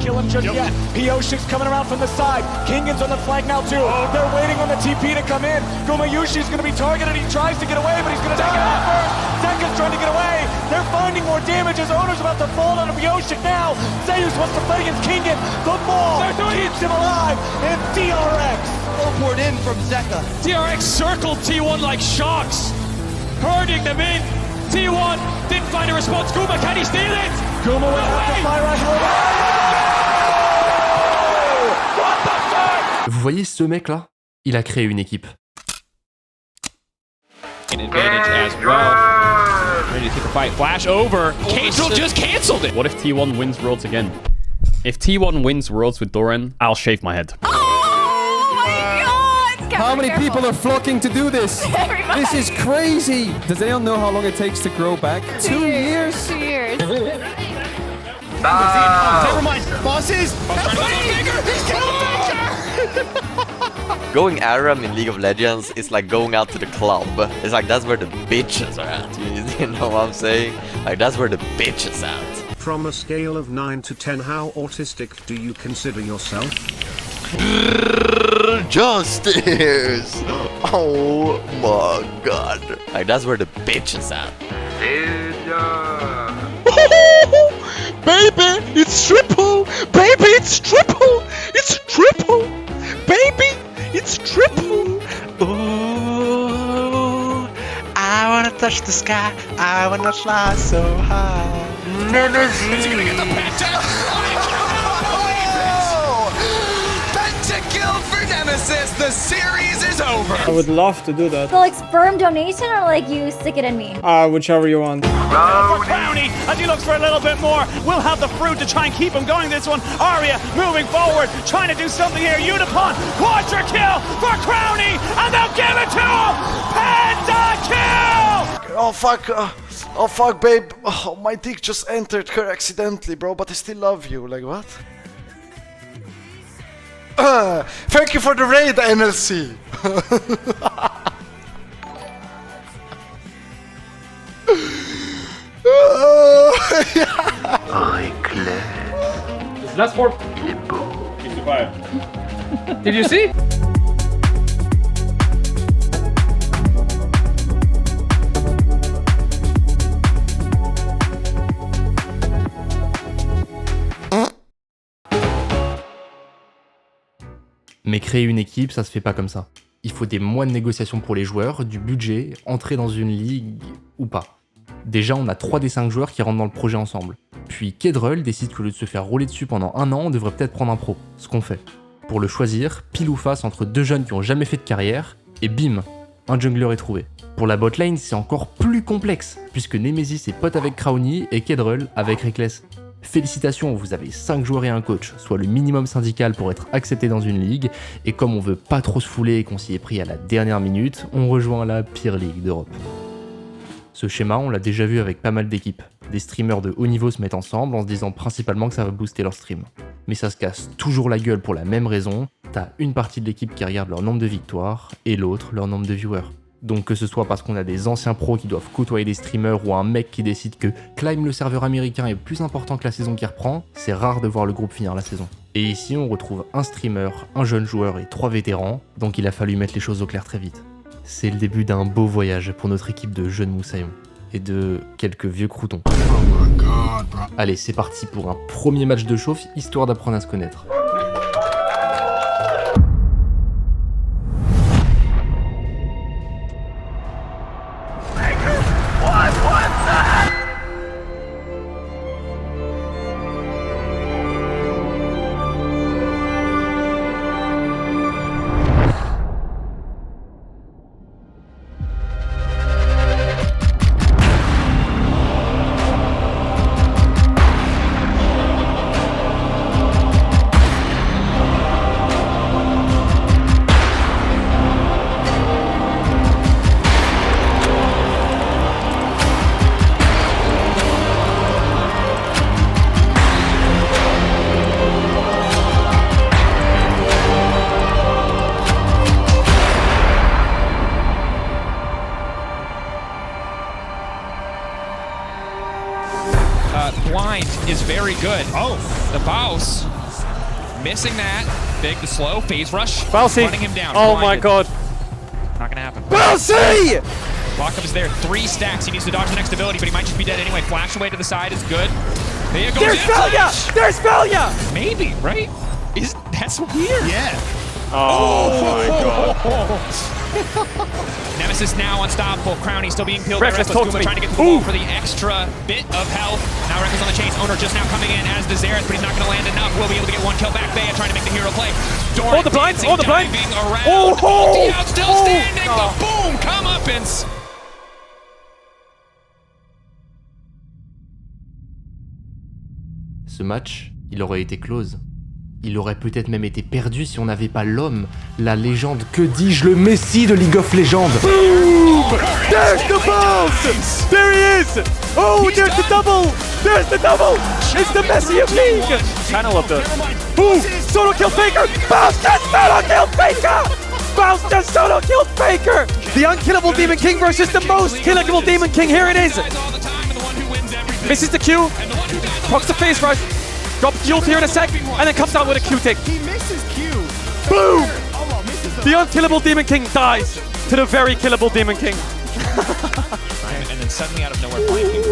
kill him just yet. Pioshik's coming around from the side. Kingan's on the flank now too. They're waiting on the TP to come in. Gumayushi's going to be targeted. He tries to get away, but he's going to take it out first. Zeka's trying to get away. They're finding more damage. His owner's about to fall on Pioshik now. Zeus wants to fight against Kingan. The ball keeps him alive. And DRX poured in from Zeka. DRX circled T1 like sharks, herding them in. T1 didn't find a response. Guma, can he steal it? Guma will have to fire right away. What the fuck? Vous voyez ce mec-là? Il a créé une équipe. An advantage as well. Ready to take a fight. Flash over. Cancel just canceled it. What if T1 wins Worlds again? If T1 wins Worlds with Doran, I'll shave my head. How many people are flocking to do this? Everybody. This is crazy. Does anyone know how long it takes to grow back? 2 years? 2 years. Never mind. Bosses. Going Aram in League of Legends is like going out to the club. It's like that's where the bitches are at. You know what I'm saying? Like that's where the bitches at. From a scale of 9 to 10, how autistic do you consider yourself? Justice! Oh my god. Like that's where the bitches at. Baby, it's triple! Baby, it's triple! It's triple! Baby, it's triple! Oh, I wanna touch the sky. I wanna fly so high. Nemesis! Is he gonna get the penta? Pentakill for Nemesis. The series is over. I would love to do that. So like sperm donation or like you stick it in me? Whichever you want. For Clowny, as he looks for a little bit more, we'll have the fruit to try and keep him going this one. Arya moving forward, trying to do something here. Unipon, quadra kill for Clowny, and they'll give it to him! Pentakill! Oh fuck, babe. Oh, my dick just entered her accidentally, bro, but I still love you. Like, what? Thank you for the raid, NLC. Last four. Keep quiet. Did you see? Mais créer une équipe, ça se fait pas comme ça. Il faut des mois de négociations pour les joueurs, du budget, entrer dans une ligue ou pas. Déjà, on a 3 des 5 joueurs qui rentrent dans le projet ensemble. Puis Kedrel décide qu'au lieu de se faire rouler dessus pendant 1 an, on devrait peut-être prendre un pro, ce qu'on fait. Pour le choisir, pile ou face entre 2 jeunes qui ont jamais fait de carrière, et bim, un jungler est trouvé. Pour la botlane, c'est encore plus complexe, puisque Nemesis est pote avec Crowny et Kedrel avec Reckless. Félicitations, vous avez 5 joueurs et un coach, soit le minimum syndical pour être accepté dans une ligue, et comme on veut pas trop se fouler et qu'on s'y est pris à la dernière minute, on rejoint la pire ligue d'Europe. Ce schéma, on l'a déjà vu avec pas mal d'équipes. Des streamers de haut niveau se mettent ensemble en se disant principalement que ça va booster leur stream. Mais ça se casse toujours la gueule pour la même raison, t'as une partie de l'équipe qui regarde leur nombre de victoires, et l'autre leur nombre de viewers. Donc que ce soit parce qu'on a des anciens pros qui doivent côtoyer des streamers ou un mec qui décide que climb le serveur américain est plus important que la saison qui reprend, c'est rare de voir le groupe finir la saison. Et ici on retrouve un streamer, un jeune joueur et 3 vétérans, donc il a fallu mettre les choses au clair très vite. C'est le début d'un beau voyage pour notre équipe de jeunes moussaillons. Et de quelques vieux croutons. Allez, c'est parti pour un premier match de chauffe, histoire d'apprendre à se connaître. behind is very good. Oh, the Baus missing that. Big, the slow phase rush. Bousy. Running him down. Oh my blinded. god. Not gonna happen. Bousy! Lockup is there. 3 stacks. He needs to dodge the next ability, but he might just be dead anyway. Flash away to the side is good. There goes There's failure! There's failure! Maybe, right? That's weird. Yeah. Oh my god. Nemesis now unstoppable. Crowny still being peeled. Reckless, talk to me. Trying to get to the ball for the extra bit of health. Now Reckless on the chase. Owner just now coming in as the Xerath, but he's not going to land enough. Will be able to get 1 kill back. Bea trying to make the hero play. Doran Oh, the blind! dancing, Oh, the blind! diving around. Oh, Ulti out, still oh, standing. oh. The boom! Comeuppance. Ce match, il aurait été close. Il aurait peut-être même été perdu si on n'avait pas l'homme, la légende, que dis-je, le Messi de League of Legends. Boom! There's the bounce! There he is! Oh, there's the double! There's the double! It's the Messi of League! Channel of the... Boom! Solo kill Faker! Bounce just solo killed Faker! Bounce just solo killed Faker! The unkillable Demon King versus the most killable Demon King. Here it is! Misses the Q, procs the face rush, drops the ult here in a sec, and then comes out with a Q-tick. He misses Q. Boom! Oh, misses The unkillable Demon King dies to the very killable Demon King. And then suddenly out of nowhere, flanking.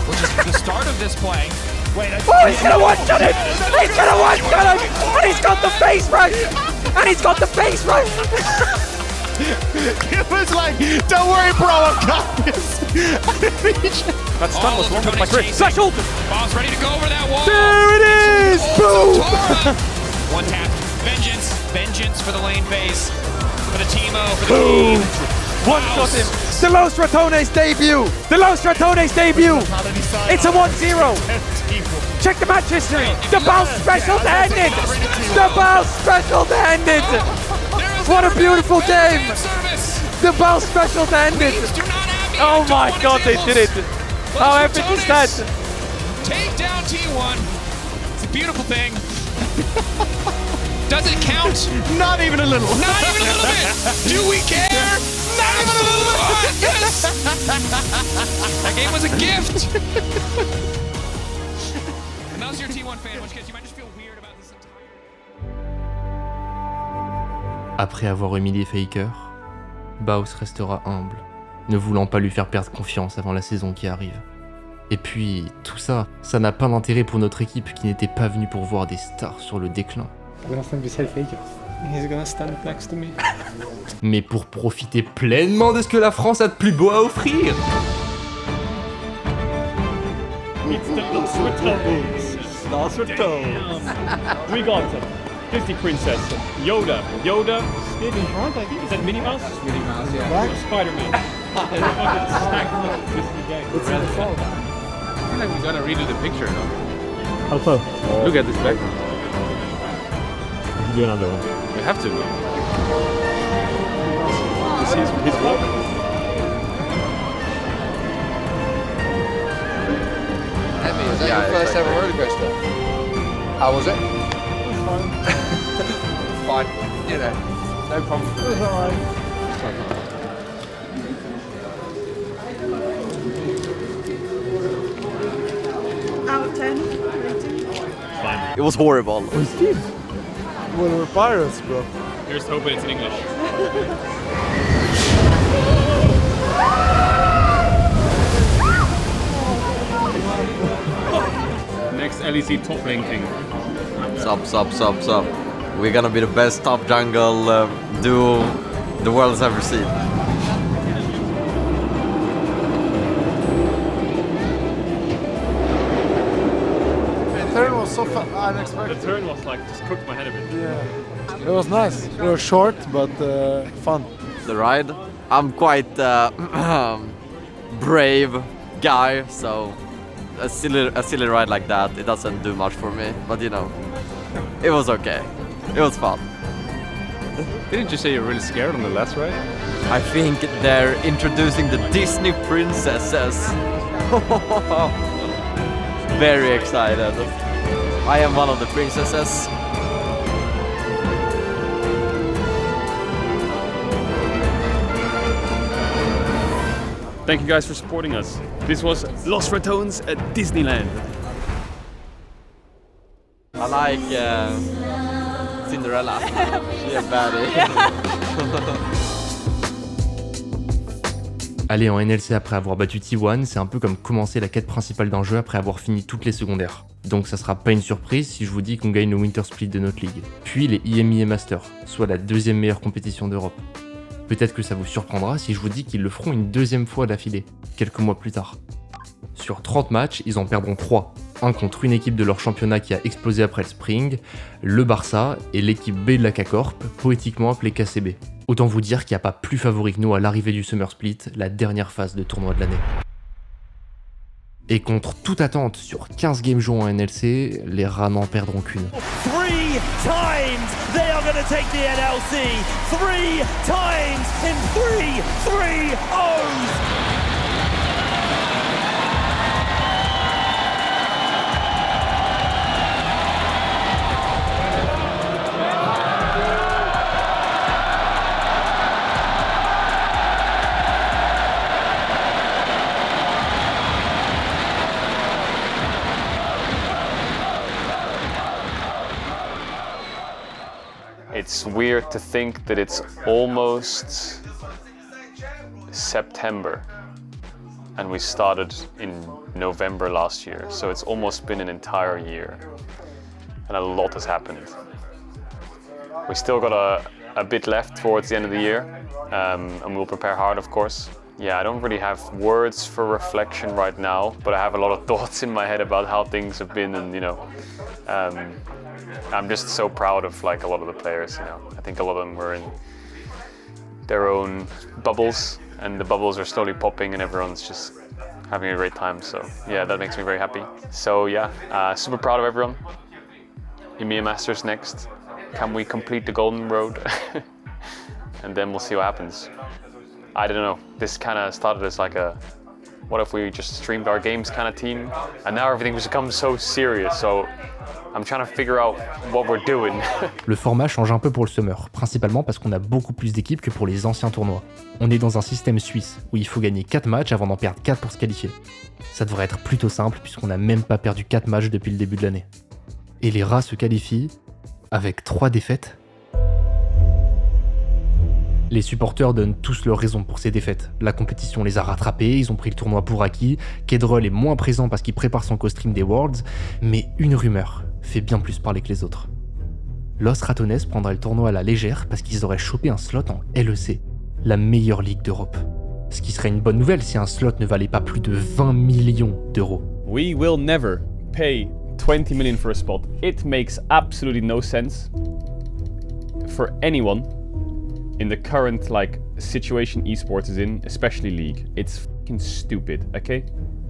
Which is the start of this play. Wait, Oh, he's gonna one-shot him! He's gonna one-shot him! And he's got the face rush! And he's got the face rush! It was like, don't worry, bro, I got this. That stun was one with my grip. Slash ult! Bob's ready to go over that wall. There it is! Boom! One tap. Vengeance. Vengeance for the lane phase. For the Teemo. For the Boom! team. One-shot him! The Los Ratones debut! The Los Ratones debut! It's a 1-0! Check the match history! The Bounce special ended! The Bounce special ended! What a beautiful game! The Bounce special ended! Oh my god, they did it! How epic is that? Take down T1. It's a beautiful thing. Does it count? Not even a little. Not even a little bit. Do we care? Not even a little bit. Yes. That game was a gift. And that was your T1 fan, which case you might just feel weird about this entire. Après avoir humilié Faker, Baus restera humble, ne voulant pas lui faire perdre confiance avant la saison qui arrive. Et puis, tout ça, ça n'a pas d'intérêt pour notre équipe qui n'était pas venue pour voir des stars sur le déclin. He's gonna stand next to me. Mais pour profiter pleinement de ce que la France a de plus beau à offrir. It's the Los Ratones. Los Ratones. We got them. Disney Princess. Yoda. Yoda. Stayed in front, I think. Is that Minnie Mouse? Minnie Mouse, yeah. Spider-Man. It's in the fall. I feel like we gotta redo the picture now. How so? Look at this background. Do another one. We have to. This is his walk. Is that your first ever roller coaster? How was it? Fine. You know, no problem. It was alright. Out of 10. It was horrible. Well, we're pirates, bro. Here's hoping it's in English. Next LEC top lane king. Sup. We're gonna be the best top jungle duo the world has ever seen. The turn was so unexpected. The turn was like, just cooked my head a bit. Yeah. It was nice. It was short, but fun. The ride, I'm quite brave guy, so a silly ride like that, it doesn't do much for me. But you know, it was okay. It was fun. Didn't you say you're really scared on the last ride? I think they're introducing the Disney princesses. Very excited. I am one of the princesses. Thank you guys for supporting us. This was Los Ratones at Disneyland. I like Cinderella. She a baddie. Aller en NLC après avoir battu T1, c'est un peu comme commencer la quête principale d'un jeu après avoir fini toutes les secondaires. Donc ça sera pas une surprise si je vous dis qu'on gagne le Winter Split de notre ligue. Puis les IMEA Masters, soit la deuxième meilleure compétition d'Europe. Peut-être que ça vous surprendra si je vous dis qu'ils le feront une deuxième fois d'affilée, quelques mois plus tard. Sur 30 matchs, ils en perdront 3. Un contre une équipe de leur championnat qui a explosé après le Spring, le Barça et l'équipe B de la K-Corp, poétiquement appelée KCB. Autant vous dire qu'il n'y a pas plus favori que nous à l'arrivée du Summer Split, la dernière phase de tournoi de l'année. Et contre toute attente, sur 15 games joués en NLC, les rats n'en perdront qu'une. 3 times they are going to take the NLC. 3 times in 3 O's. It's weird to think that it's almost September and we started in November last year, so it's almost been an entire year and a lot has happened. We still got a bit left towards the end of the year and we'll prepare hard, of course. Yeah, I don't really have words for reflection right now, but I have a lot of thoughts in my head about how things have been, and I'm just so proud of like a lot of the players. I think a lot of them were in their own bubbles, and the bubbles are slowly popping, and everyone's just having a great time. So yeah, that makes me very happy. So yeah, super proud of everyone. EMEA Masters next. Can we complete the Golden Road? And then we'll see what happens. I don't know, this kind of started as like a what if we just streamed our games kind of team, and now everything just becomes so serious, so I'm trying to figure out what we're doing. Le format change un peu pour le Summer, principalement parce qu'on a beaucoup plus d'équipes que pour les anciens tournois. On est dans un système suisse, où il faut gagner 4 matchs avant d'en perdre 4 pour se qualifier. Ça devrait être plutôt simple puisqu'on n'a même pas perdu 4 matchs depuis le début de l'année. Et les rats se qualifient avec 3 défaites. Les supporters donnent tous leurs raisons pour ces défaites. La compétition les a rattrapés, ils ont pris le tournoi pour acquis, Kedrol est moins présent parce qu'il prépare son co-stream des Worlds, mais une rumeur fait bien plus parler que les autres. Los Ratones prendra le tournoi à la légère parce qu'ils auraient chopé un slot en LEC, la meilleure ligue d'Europe. Ce qui serait une bonne nouvelle si un slot ne valait pas plus de 20 millions d'euros. We will never pay 20 million for a spot. It makes absolutely no sense for anyone in the current situation esports is in, especially League. It's fucking stupid, okay?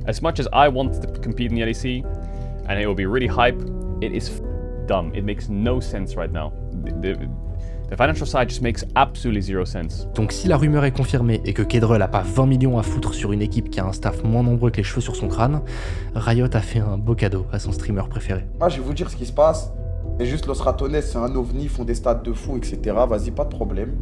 As much as I want to compete in the LEC, and it will be really hype, it is dumb. It makes no sense right now. The financial side just makes absolutely zero sense. Donc si la rumeur est confirmée et que Kedrol a pas 20 millions à foutre sur une équipe qui a un staff moins nombreux que les cheveux sur son crâne, Riot a fait un beau cadeau à son streamer préféré. Ah, je vais vous dire ce qui se passe. C'est juste Los Ratones, c'est un ovni, ils font des stats de fou, etc. Vas-y, pas de problème.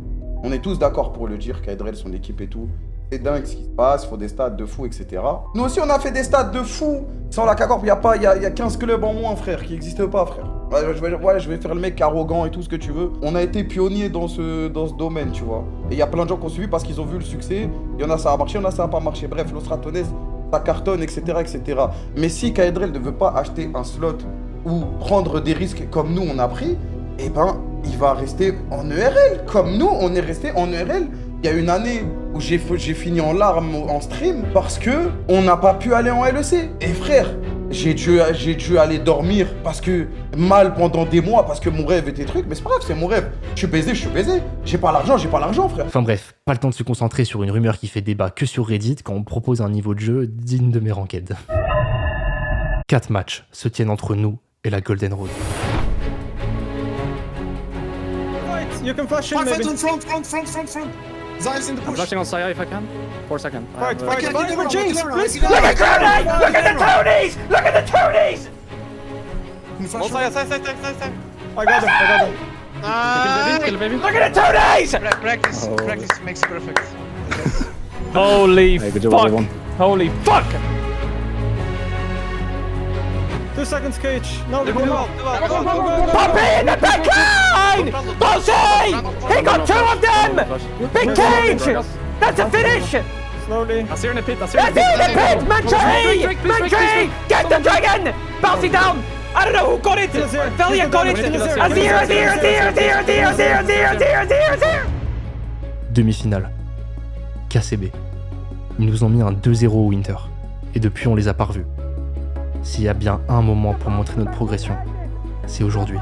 On est tous d'accord pour le dire, Kedrol, son équipe et tout. C'est dingue ce qui se passe, il faut des stats de fou, etc. Nous aussi, on a fait des stats de fou. Sans la K-Corp, il y a 15 clubs en moins, frère, qui n'existent pas, frère. Je vais faire le mec arrogant et tout ce que tu veux. On a été pionnier dans ce domaine, tu vois. Et il y a plein de gens qui ont suivi parce qu'ils ont vu le succès. Il y en a, ça a marché, il y en a, ça n'a pas marché. Bref, Los Ratones, ça cartonne, etc., etc. Mais si Kedrol ne veut pas acheter un slot ou prendre des risques comme nous, on a pris, eh ben, il va rester en ERL. Comme nous, on est resté en ERL. Il y a une année où j'ai fini en larmes en stream parce que on n'a pas pu aller en LEC. Et frère, j'ai dû aller dormir parce que mal pendant des mois parce que mon rêve était truc, mais c'est pas grave, c'est mon rêve. Je suis baisé. J'ai pas l'argent, frère. Enfin bref, pas le temps de se concentrer sur une rumeur qui fait débat que sur Reddit quand on propose un niveau de jeu digne de mes ranked. 4 matchs se tiennent entre nous et la Golden Road. You can flash in, maybe. Front. Zay's in the push. I'm flashing on Saya if I can. 4 seconds. Fight. Look at the Tonies! Look at Tonies! Look at the Tonies! Side. I got him. Kill the baby. Look at the Tonies! Practice makes perfect. Holy Hey, good job, fuck! everyone. Holy fuck! 2 seconds, Cage. No, Pop in the big line! Bossy! He got 2 of them! Big Cage! That's a finish! Slowly. I see her in the pit, That's in the pit! Mantry! Mantry! Get the dragon! Bouncing down! I don't know who got it! Velia got it! Azir! Demi-finale. KCB. Ils nous ont mis un 2-0 au Winter. Et depuis, on les a pas revus. S'il y a bien un moment pour montrer notre progression, c'est aujourd'hui.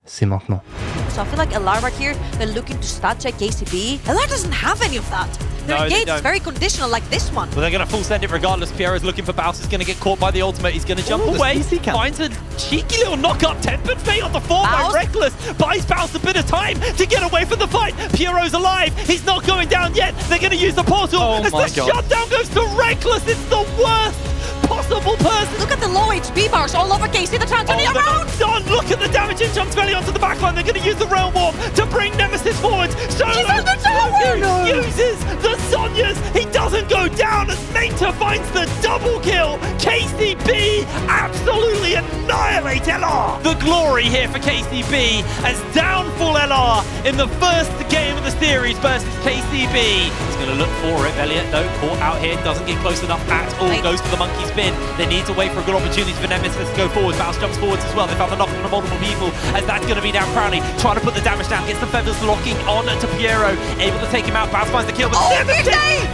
C'est maintenant. So I feel like LR right here, they're looking to stat check KCB. LR doesn't have any of that. Their No, they gate is don't. very conditional like this one. Well, they're going to full send it regardless. Piero's looking for Baus. He's going to get caught by the ultimate. He's going to jump away. Finds a cheeky little knock-up. Tempered Fate on the 4 by Baus. Reckless. Buys Baus a bit of time to get away from the fight. Piero's alive. He's not going down yet. They're going to use the portal. As the shutdown goes to Reckless. It's the worst possible person. Look at the low HP bars all over KC. They're trying to turn it around. Done. Look at the damage in jumps Veli onto the backline. They're going to use the Realm Warp to bring Nemesis forwards. Solo She's on the tower. uses the Sonyas. He doesn't go down as Nater finds the double kill. KCB absolutely annihilate LR. The glory here for KCB as down full LR in the first game of the series versus KCB. He's going to look for it. Elliot, though, caught out here. Doesn't get close enough at all. Goes for the monkey spin. They need to wait for a good opportunity for Nemesis to go forward. Baus jumps forwards as well. They found the knock on multiple people as that's going to be down Crowley. Trying to put the damage down. Gets the feathers locking on to Piero. Able to take him out. Baus finds the kill. But Nemesis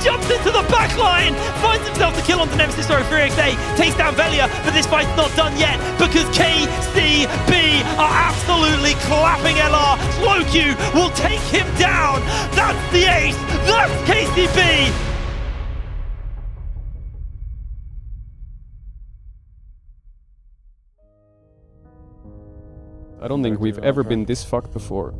jumps into the back line. Finds himself the kill onto Nemesis. Sorry, 3XA. Takes down Velia. But this fight's not done yet because KCB are absolutely clapping LR. Slowq will take him down. That's the ace. That's KCB. I don't think we've ever been this fucked before.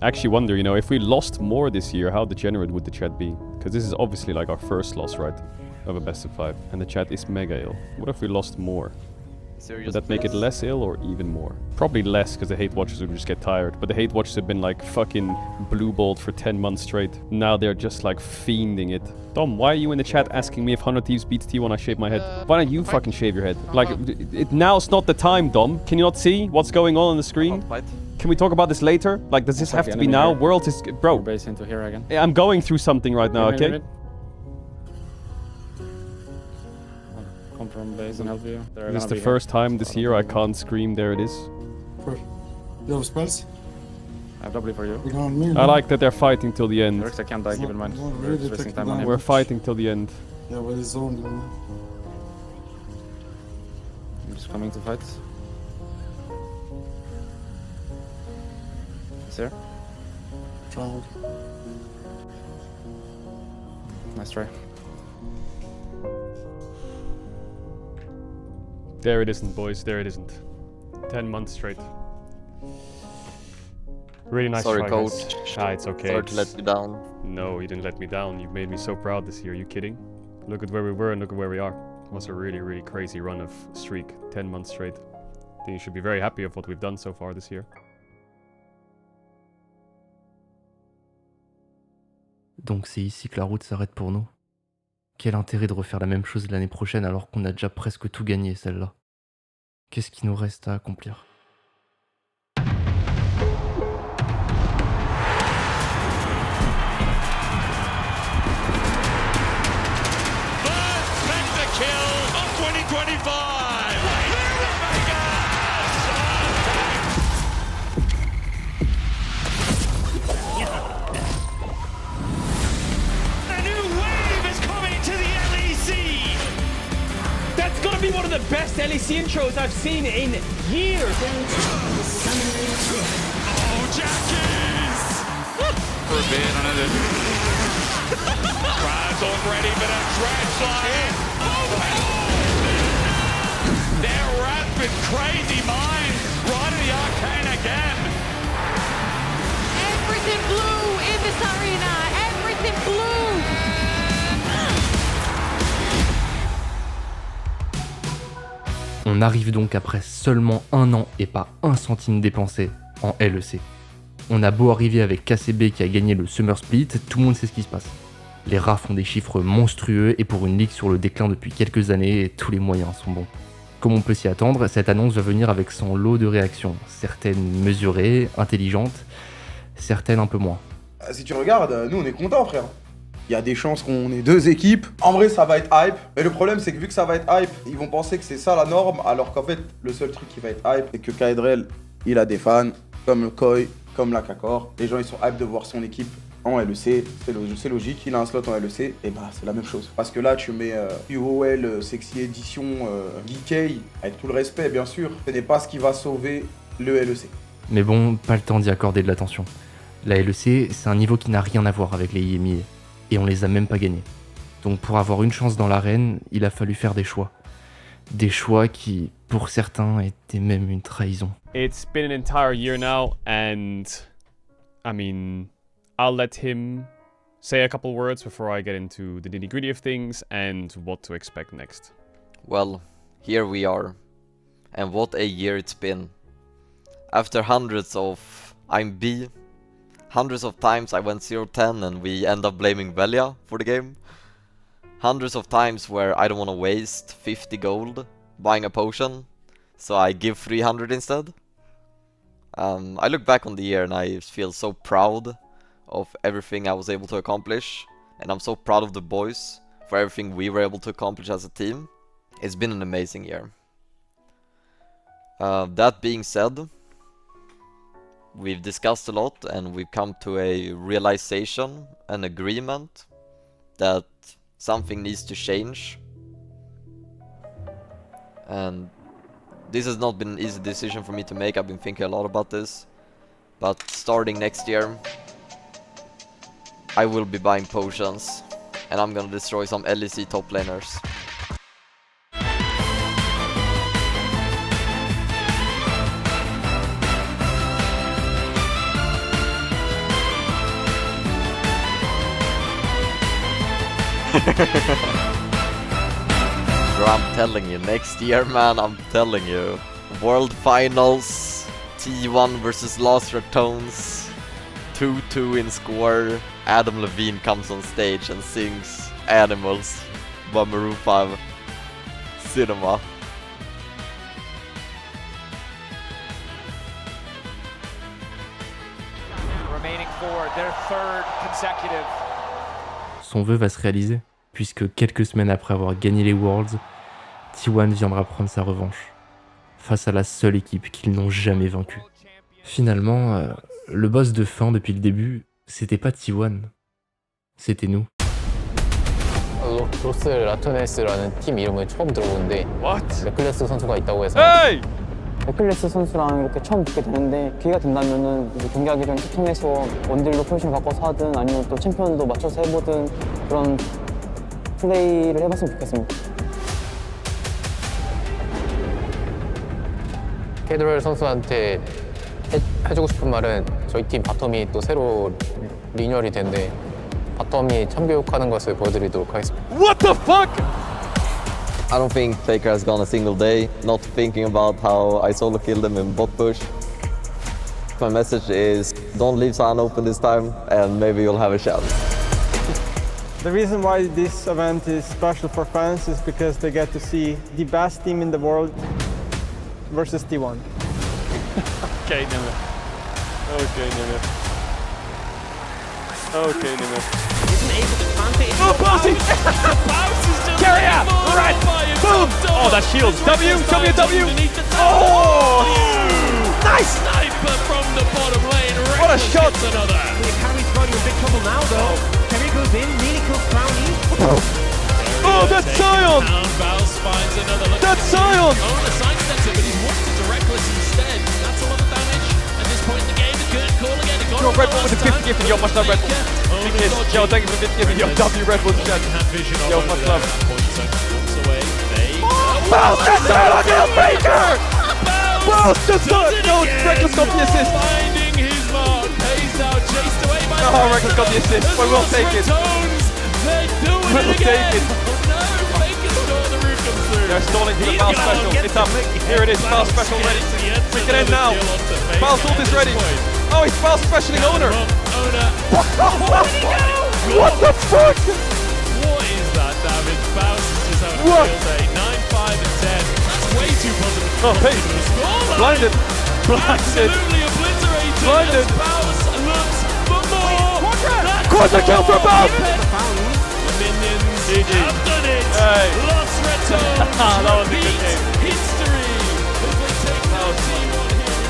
I actually wonder, you know, if we lost more this year, how degenerate would the chat be? Because this is obviously like our first loss, right? Of a best of 5. And the chat is mega ill. What if we lost more? Would that make it less ill or even more? Probably less, because the hate watchers would just get tired. But the hate watchers have been like fucking blue-balled for 10 months straight. Now they're just like fiending it. Dom, why are you in the chat asking me if 100 Thieves beats T1 I shave my head? Why don't you fucking shave your head? Like, now's not the time, Dom. Can you not see what's going on the screen? Can we talk about this later? Like, does this have to be now? World is... Bro. Base into here again. I'm going through something right now, okay? Come from base and help you. This is the first time this year I can't scream, there it is. You have spells? I have W for you. I like that they're fighting till the end. I can't die, keep in mind. really Wasting time on him. We're fighting till the end. Yeah, well, it's on. I'm just coming to fight. Is there? Nice try. There it isn't, boys. There it isn't. 10 months straight. Really nice Sorry, try, coach. guys. Ah, it's okay. Sorry to let you down. No, you didn't let me down. You've made me so proud this year. Are you kidding? Look at where we were and look at where we are. It was a really, really crazy run of streak. 10 months straight. I think you should be very happy of what we've done so far this year. Donc c'est ici que la route s'arrête pour nous. Quel intérêt de refaire la même chose l'année prochaine alors qu'on a déjà presque tout gagné celle-là? Qu'est-ce qui nous reste à accomplir? Be one of the best LEC intros I've seen in years. Oh, Jackies! For a bit, another. Crowd's all ready for that trash slide. Their rapid, crazy minds right in the arcane again. Everything blue in this arena. Everything blue. On arrive donc après seulement 1 an et pas 1 centime dépensé en LEC. On a beau arriver avec KCB qui a gagné le Summer Split, tout le monde sait ce qui se passe. Les rats font des chiffres monstrueux et pour une ligue sur le déclin depuis quelques années, tous les moyens sont bons. Comme on peut s'y attendre, cette annonce va venir avec son lot de réactions, certaines mesurées, intelligentes, certaines un peu moins. Si tu regardes, nous on est contents frère. Il y a des chances qu'on ait 2 équipes. En vrai ça va être hype. Mais le problème c'est que vu que ça va être hype, ils vont penser que c'est ça la norme. Alors qu'en fait le seul truc qui va être hype, c'est que Kaedrel, il a des fans, comme le Koi, comme la Kakor. Les gens ils sont hype de voir son équipe en LEC, c'est logique, il a un slot en LEC, et bah c'est la même chose. Parce que là tu mets UOL, Sexy Edition, Geekay, avec tout le respect bien sûr, ce n'est pas ce qui va sauver le LEC. Mais bon, pas le temps d'y accorder de l'attention. La LEC, c'est un niveau qui n'a rien à voir avec les IMIA, et on les a même pas gagnés. Donc pour avoir une chance dans l'arène, il a fallu faire des choix. Des choix qui, pour certains, étaient même une trahison. It's been an entire year now, and I mean, I'll let him say a couple words before I get into the nitty-gritty of things and what to expect next. Well, here we are. And what a year it's been. After hundreds of I'm B, hundreds of times I went 0-10 and we end up blaming Velia for the game. Hundreds of times where I don't want to waste 50 gold buying a potion, so I give 300 instead. I look back on the year and I feel so proud of everything I was able to accomplish, and I'm so proud of the boys for everything we were able to accomplish as a team. It's been an amazing year. That being said, we've discussed a lot and we've come to a realization, an agreement that something needs to change. And this has not been an easy decision for me to make. I've been thinking a lot about this. But starting next year, I will be buying potions, and I'm gonna destroy some LEC top laners. Bro, I'm telling you, next year, man, I'm telling you. World Finals, T1 versus Lost Ratones, 2-2 in score. Adam Levine comes on stage and sings Animals by Maroon 5 Cinema. Remaining for their third consecutive. Son vœu va se réaliser, puisque quelques semaines après avoir gagné les Worlds, T1 viendra prendre sa revanche, face à la seule équipe qu'ils n'ont jamais vaincue. Finalement, le boss de fin depuis le début, c'était pas T1, c'était nous. 로스 라토네스라는 팀 이름을 처음 들어보는데 레클레스 선수가 있다고 해서 레클레스 선수랑 이렇게 처음 붙게 되는데 기회가 된다면은 이제 경기하기 전에 소통해서 원딜로 포지션 바꿔서 하든 아니면 또 챔피언도 맞춰서 해보든 그런 플레이를 해봤으면 좋겠습니다. 캐드럴 선수한테 해주고 싶은 말은 저희 팀 바텀이 또 새로 리뉴얼이 된대 바텀이 참교육하는 것을 보여드리도록 하겠습니다. What the fuck? I don't think Faker has gone a single day not thinking about how I solo killed them in bot push. My message is don't leave San open this time and maybe you'll have a chance. The reason why this event is special for fans is because they get to see the best team in the world versus T1. Okay, Nimit. Okay, Nimit. Okay, Nimit. Oh, Bouncy! Carry out! Right! Boom! Oh, that shield! W! W! Oh! Nice! Sniper from the bottom lane. What a shot! Another. Carry's throwing you in big trouble now, though. Carry goes in, nearly kills Brownie. Oh, that's Sion! Bounce finds another look. That's Sion! Owner sidesteps it, but he's wanted to Reckless instead. That's a lot of damage. At this point in the game, good call again. Yo, Red Bull with a 50 gift, yo, much love, Red Bull. Yo, thank you for the 50 gift, yo, W Red Bull chat. Yo, much love. Bounce just got on the Faker! Bounce just got it! No, Reckless got the assist. Finding his mark. Pays out, chased away by Oh, Reckless got the assist, but we'll take it. They do it We'll again. take it. No, Faker scored the roof comes through. They're stalling for the Foul Special. It's up. Here it is, Foul Special ready. We can end now. Foul's ult is ready. Oh, he's Foul Specialing Owner. Owner. What the fuck? What is that, David? Baus is just having a field day. 9, 5 and 10. That's way too positive. Oh, hey. Blinded. Absolutely obliterated. Blinded. Baus looks for more. Quadra kill for Baus. The minions have done it. Hey. Lost Reto. That was a good game. History. As they take down T1 here.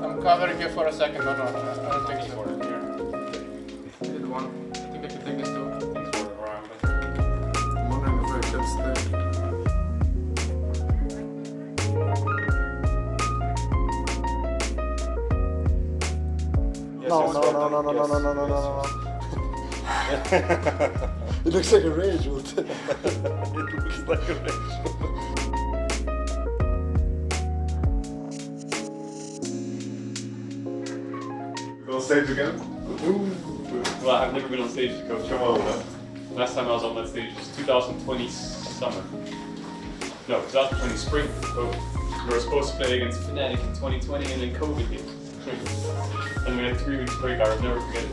I'm covering you for a second. No, I don't think so. Here. Did one. I think I can take this too. No. It looks like a rage ult. It looks like a rage ult. On stage again? Well, I've never been on stage to coach. Come on, last time I was on that stage was 2020 summer. No, 2020 spring. Oh, we were supposed to play against Fnatic in 2020 and then COVID hit. And we had 3 weeks break. I will never forget it.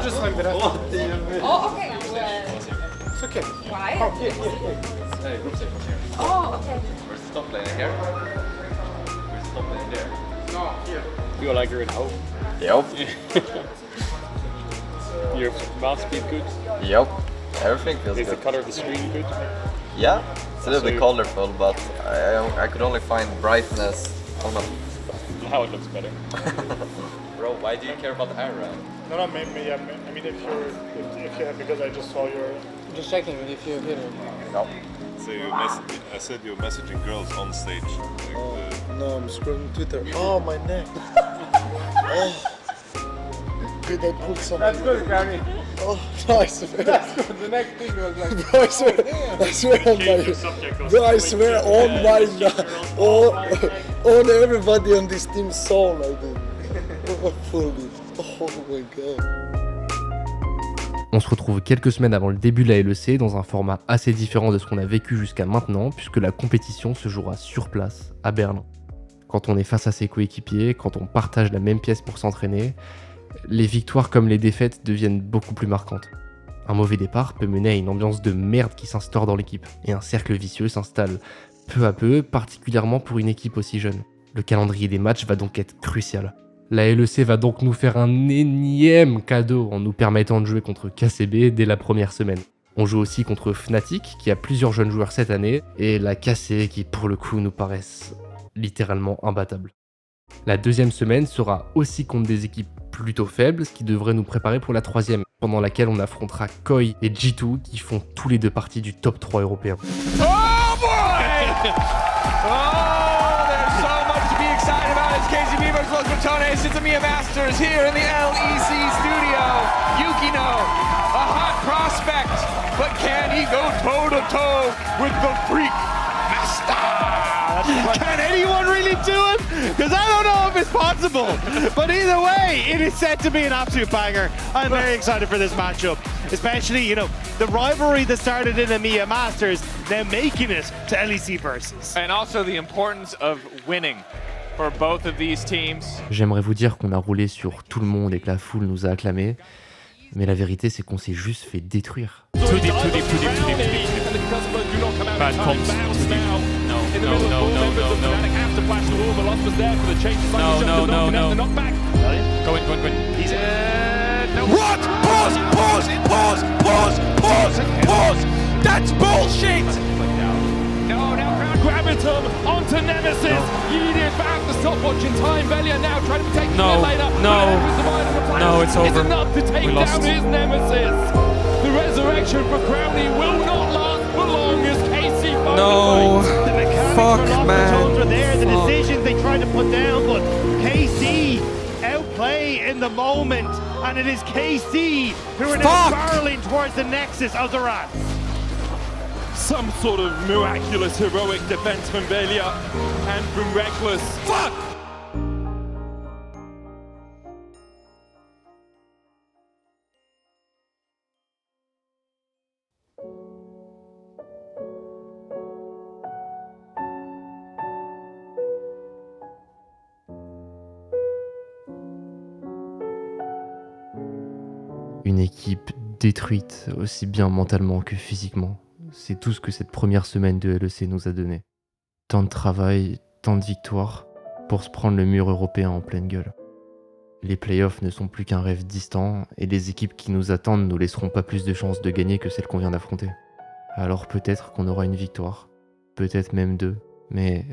Just like that. Oh, okay. It's okay. Why? Oh, here. Hey, group safe here. Oh, okay. Where's the top lane? Here? Where's the top lane? There. No, here. Feel like you're in home. Yep. Your mouse speed good? Yep. Everything feels Is good. the color of the screen good? Yeah, it's a little bit colorful, but I could only find brightness on a... Now it looks better. Bro, why do you care about Aaron? No, maybe. I mean, if you're because I just saw your. Just checking if you're here. No. So I said you're messaging girls on stage. No, I'm scrolling Twitter. Oh, my neck. Oh. Did I put something? That's good, Granny. Oh, no, I swear. That's good. The next thing was like... Bro, I swear on my... Bro, I swear on my... on everybody on this team saw like that. Fully. Oh my god. On se retrouve quelques semaines avant le début de la LEC dans un format assez différent de ce qu'on a vécu jusqu'à maintenant, puisque la compétition se jouera sur place, à Berlin. Quand on est face à ses coéquipiers, quand on partage la même pièce pour s'entraîner, les victoires comme les défaites deviennent beaucoup plus marquantes. Un mauvais départ peut mener à une ambiance de merde qui s'instaure dans l'équipe, et un cercle vicieux s'installe peu à peu, particulièrement pour une équipe aussi jeune. Le calendrier des matchs va donc être crucial. La LEC va donc nous faire un énième cadeau en nous permettant de jouer contre KCB dès la première semaine. On joue aussi contre Fnatic, qui a plusieurs jeunes joueurs cette année, et la KC qui pour le coup nous paraissent littéralement imbattables. La deuxième semaine sera aussi contre des équipes plutôt faibles, ce qui devrait nous préparer pour la troisième, pendant laquelle on affrontera Koi et G2 qui font tous les deux partie du top 3 européen. Oh boy! There's so much to be excited about as KCB versus Los Botones. It's the Mia Masters here in the LEC studio. Yukino, a hot prospect, but can he go toe-to-toe with the Freak Master? Can anyone really do it? Because I don't know if it's possible. But either way, it is set to be an absolute banger. I'm very excited for this matchup. Especially, the rivalry that started in the Mia Masters, now making it to LEC Versus. And also the importance of winning for both of these teams. J'aimerais vous dire qu'on a roulé sur tout le monde et que la foule nous a acclamés, mais la vérité c'est qu'on s'est juste fait détruire. Too deep. Bad comps. No. Go in. He's What? Pause! That's bullshit! No, now Gravitum onto Nemesis. Yidif at the stopwatch in time. Velia now trying to protect him later. No, it's over. It's enough to take down his Nemesis. The resurrection for Crowley will not last for long as KC No. Fuck, man. There, the decisions they tried to put down, but KC outplay in the moment, and it is KC who are now barreling towards the nexus of the Rats. Some sort of miraculous heroic defense from Velia and from Reckless. Fuck! Une équipe détruite, aussi bien mentalement que physiquement. C'est tout ce que cette première semaine de LEC nous a donné. Tant de travail, tant de victoires, pour se prendre le mur européen en pleine gueule. Les playoffs ne sont plus qu'un rêve distant, et les équipes qui nous attendent nous laisseront pas plus de chances de gagner que celles qu'on vient d'affronter. Alors peut-être qu'on aura une victoire, peut-être même 2, mais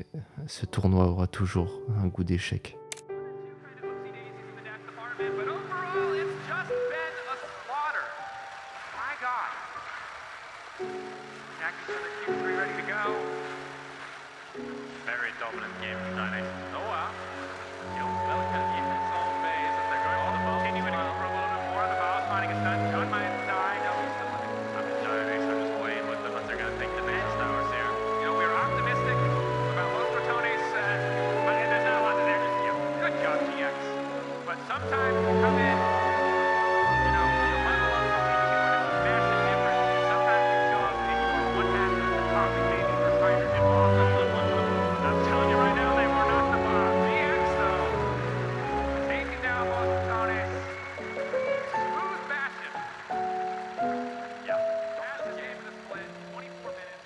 ce tournoi aura toujours un goût d'échec. Very dominant game from Nine. Oh wow. Well, keep its own base as they're going all the ball. Continuing for a little bit more. The ball's finding a stun. John might die. No, he's still looking. I mean, Nine are just waiting with them as they're going to take the base towers here. You know, we were optimistic about Los Ratones, but there's not a lot there. Just, you know, good job, GX. But sometimes you come in, you know, the level of massive difference. Sometimes you show up and you are one match at the top and maybe for Tiger involved. I'm telling you right now, they were not the bomb. GX, though, taking down Los Ratones. Smooth fashion. Yeah. Fastest game of the split, 24 minutes.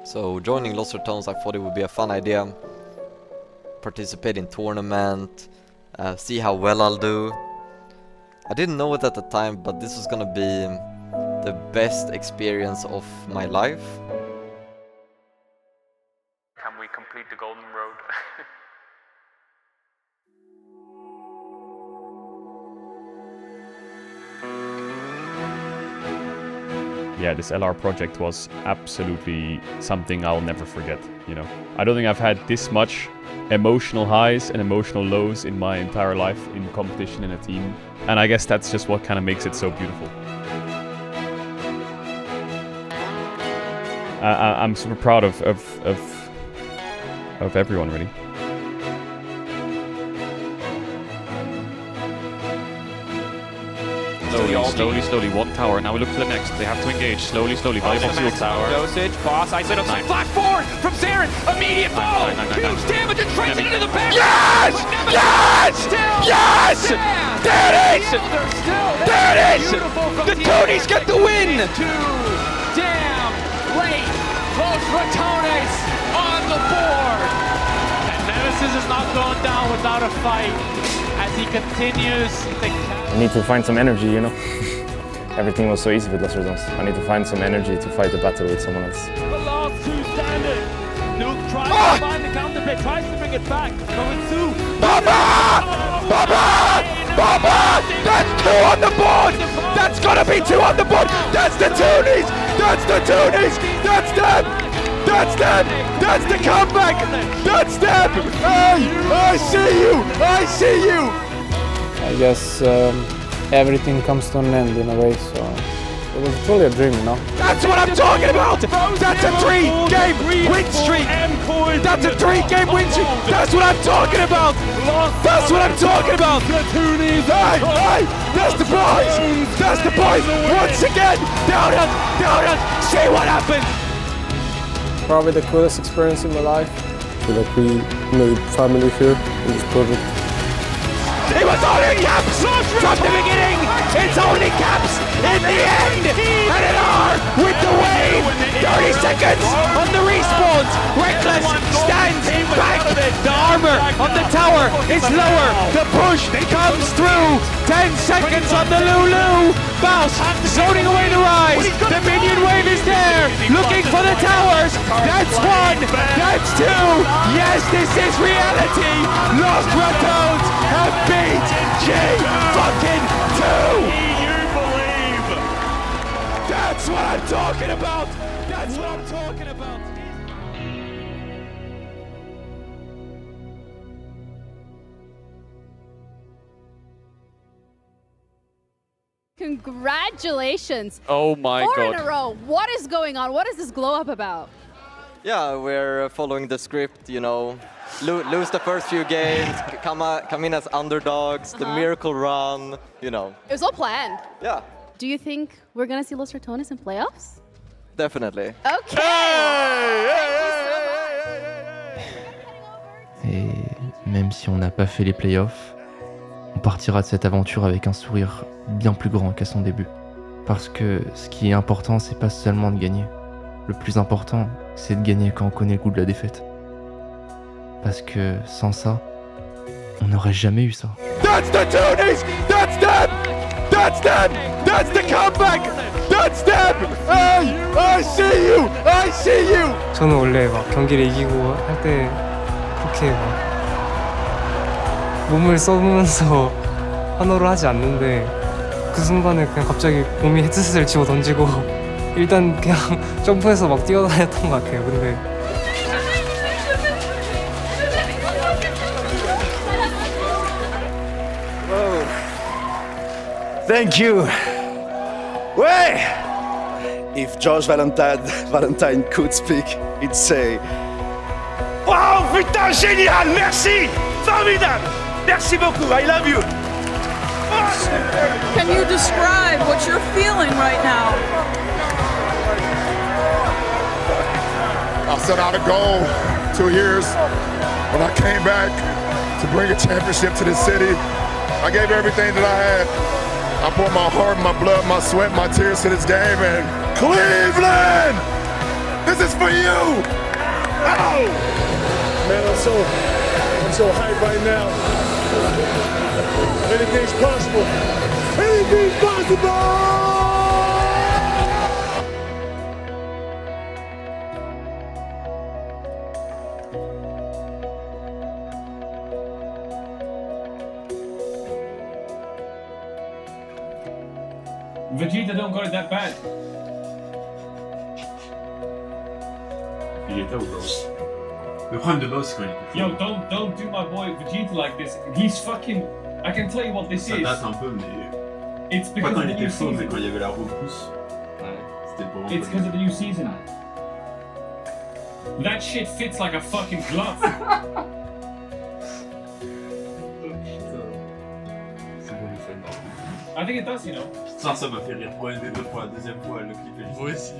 So joining Los Ratones, I thought it would be a fun idea. Participate in tournament, see how well I'll do. I didn't know it at the time, but this was gonna be the best experience of my life. Can we complete the golden road? Yeah, this LR project was absolutely something I'll never forget, you know. I don't think I've had this much emotional highs and emotional lows in my entire life in competition in a team. And I guess that's just what kind of makes it so beautiful. I'm super proud of everyone, really. Slowly, one tower. Now we look to the next. They have to engage. Slowly. Volleyball seal tower. Dosage, boss, isolate up some flash forward from Saren. Immediate fall. Huge damage and tracing into the back. Yes! Yes! Yes! There it is! There it is! The Tonys get the win! Damn late. Los Ratones on the board. And Nemesis is not going down without a fight as he continues to I need to find some energy, you know. Everything was so easy with Los Ratones. I need to find some energy to fight the battle with someone else. The last two standing. Nuke tries to find the counterplay, tries to bring it back. Going through. Baba! That's 2 on the board! That's gotta be 2 on the board! That's the Tonys! That's the Tonys! That's them! That's them! That's the comeback! That's them! Hey! I see you! I see you! I guess everything comes to an end in a way, so it was truly a dream, you know. That's what I'm talking about! That's a 3-game win streak! That's a 3-game win streak! That's what I'm talking about! That's what I'm talking about! Hey! That's the boys! That's the boys! Once again! Down! See what happens! Probably the coolest experience in my life. I feel like we made family here in this project. It was only caps from the beginning. It's only caps in the end. And an R with the wave. 30 seconds on the respawns. Reckless stands back. The armor on the tower is lower. The push comes through. 10 seconds on the Lulu. Bounce zoning away the rise. The minion wave is there. Looking for the towers. That's 1. That's 2. Yes, this is reality. Los Ratones have beat G-fucking-2! You believe! That's what I'm talking about! That's what I'm talking about! Congratulations! Oh my 4 god. in a row. What is going on? What is this glow up about? Yeah, we're following the script, you know. Lose the first few games, come in as underdogs, the miracle run, you know. It was all planned. Yeah. Do you think we're gonna see Los Ratones in playoffs? Definitely. Okay. Et même si on n'a pas fait les playoffs, on partira de cette aventure avec un sourire bien plus grand qu'à son début. Parce que ce qui est important, c'est pas seulement de gagner. Le plus important, c'est de gagner quand on connaît le goût de la défaite. Parce que sans ça, on n'aurait jamais eu ça. That's the Toonies! That's them! That's them! That's the comeback! That's them! Hey! I see you! I see you! 저는 원래 막 경기를 이기고 할 때 그렇게 막 몸을 써보면서 환호를 하지 않는데 그 순간에 그냥 갑자기 몸이 헤드셋을 집어 던지고 일단 그냥 점프해서 막 뛰어다녔던 것 같아요. 근데 Thank you. Ouais. If Josh Valentine could speak, he'd say, Wow, putain, génial, merci, formidable, merci beaucoup, I love you. Can you describe what you're feeling right now? I set out a goal 2 years when I came back to bring a championship to this city. I gave everything that I had. I poured my heart, my blood, my sweat, my tears to this game, and Cleveland, this is for you. Oh! Man, I'm so hyped right now. Anything's possible. Anything's possible! Vegeta don't got it that bad. Il était au boss. Le problème de boss, c'est quand il était Yo, don't do my boy Vegeta like this. He's fucking. I can tell you what this Ça is. date un peu, mais. It's Pas because quand of il the était new faux, mais season. quand il y avait la repousse. Ouais, c'était pour It's because of the new season. That shit fits like a fucking glove. C'est bon, il fait énorme. I think it does, you know. Putain, ça m'a fait rire pour la deuxième fois, le clip est juste. Moi aussi.